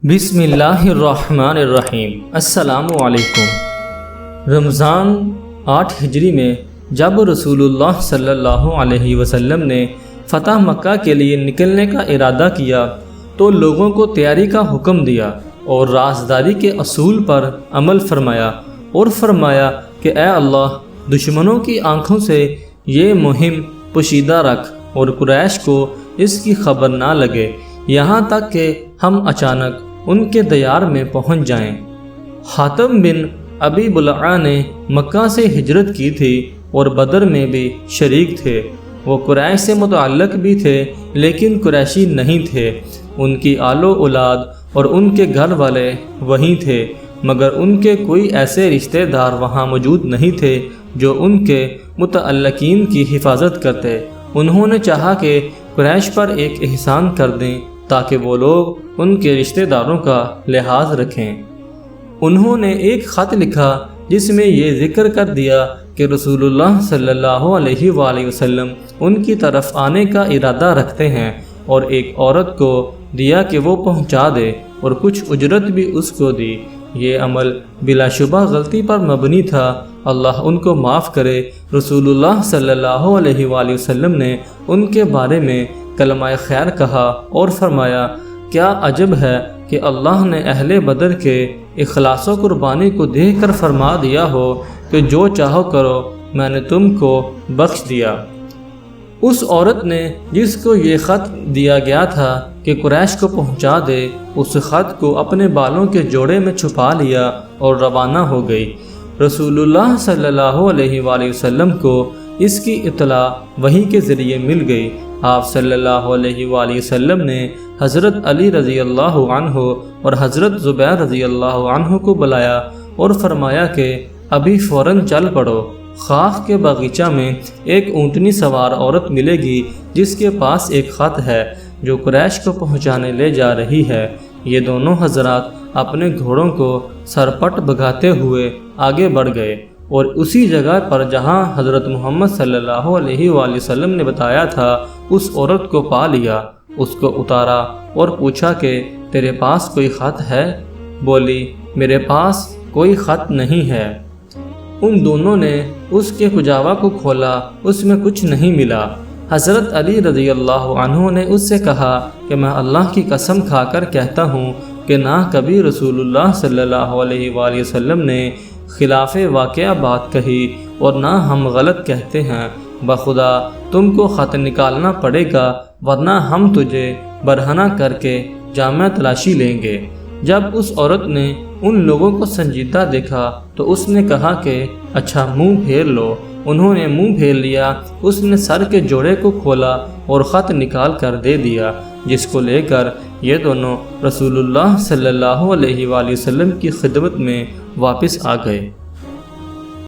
بسم اللہ الرحمن الرحیم۔ السلام علیکم۔ رمضان 8 ہجری میں جب رسول اللہ صلی اللہ علیہ وسلم نے فتح مکہ کے لیے نکلنے کا ارادہ کیا تو لوگوں کو تیاری کا حکم دیا اور رازداری کے اصول پر عمل فرمایا اور فرمایا کہ اے اللہ، دشمنوں کی آنکھوں سے یہ مہم پوشیدہ رکھ اور قریش کو اس کی خبر نہ لگے یہاں تک کہ ہم اچانک ان کے دیار میں پہنچ جائیں۔ حاتم بن ابی بلعہ نے مکہ سے ہجرت کی تھی اور بدر میں بھی شریک تھے۔ وہ قریش سے متعلق بھی تھے لیکن قریشی نہیں تھے۔ ان کی آل و اولاد اور ان کے گھر والے وہیں تھے، مگر ان کے کوئی ایسے رشتہ دار وہاں موجود نہیں تھے جو ان کے متعلقین کی حفاظت کرتے۔ انہوں نے چاہا کہ قریش پر ایک احسان کر دیں تاکہ وہ لوگ ان کے رشتہ داروں کا لحاظ رکھیں۔ انہوں نے ایک خط لکھا جس میں یہ ذکر کر دیا کہ رسول اللہ صلی اللہ علیہ وآلہ وسلم ان کی طرف آنے کا ارادہ رکھتے ہیں، اور ایک عورت کو دیا کہ وہ پہنچا دے اور کچھ اجرت بھی اس کو دی۔ یہ عمل بلا شبہ غلطی پر مبنی تھا، اللہ ان کو معاف کرے۔ رسول اللہ صلی اللہ علیہ وآلہ وسلم نے ان کے بارے میں کلمہ خیر کہا اور فرمایا، کیا عجب ہے کہ اللہ نے اہل بدر کے اخلاص و قربانی کو دیکھ کر فرما دیا ہو کہ جو چاہو کرو، میں نے تم کو بخش دیا۔ اس عورت نے جس کو یہ خط دیا گیا تھا کہ قریش کو پہنچا دے، اس خط کو اپنے بالوں کے جوڑے میں چھپا لیا اور روانہ ہو گئی۔ رسول اللہ صلی اللہ علیہ وآلہ وسلم کو اس کی اطلاع وحی کے ذریعے مل گئی۔ آپ صلی اللہ علیہ وآلہ وسلم نے حضرت علی رضی اللہ عنہ اور حضرت زبیر رضی اللہ عنہ کو بلایا اور فرمایا کہ ابھی فوراً چل پڑو۔ خاخ کے باغیچہ میں ایک اونٹنی سوار عورت ملے گی جس کے پاس ایک خط ہے جو قریش کو پہنچانے لے جا رہی ہے۔ یہ دونوں حضرات اپنے گھوڑوں کو سرپٹ بھگاتے ہوئے آگے بڑھ گئے اور اسی جگہ پر جہاں حضرت محمد صلی اللہ علیہ وآلہ وسلم نے بتایا تھا اس عورت کو پا لیا، اس کو اتارا اور پوچھا کہ تیرے پاس کوئی خط ہے؟ بولی، میرے پاس کوئی خط نہیں ہے۔ ان دونوں نے اس کے کجاوا کو کھولا، اس میں کچھ نہیں ملا۔ حضرت علی رضی اللہ عنہ نے اس سے کہا کہ میں اللہ کی قسم کھا کر کہتا ہوں کہ نہ کبھی رسول اللہ صلی اللہ علیہ وآلہ وسلم نے خلاف واقعہ بات کہی اور نہ ہم غلط کہتے ہیں۔ بخدا تم کو خط نکالنا پڑے گا ورنہ ہم تجھے برہنہ کر کے جامع تلاشی لیں گے۔ جب اس عورت نے ان لوگوں کو سنجیدہ دیکھا تو اس نے کہا کہ اچھا منہ پھیر لو۔ انہوں نے منہ پھیر لیا۔ اس نے سر کے جوڑے کو کھولا اور خط نکال کر دے دیا، جس کو لے کر یہ دونوں رسول اللہ صلی اللہ علیہ وآلہ وسلم کی خدمت میں واپس آ گئے۔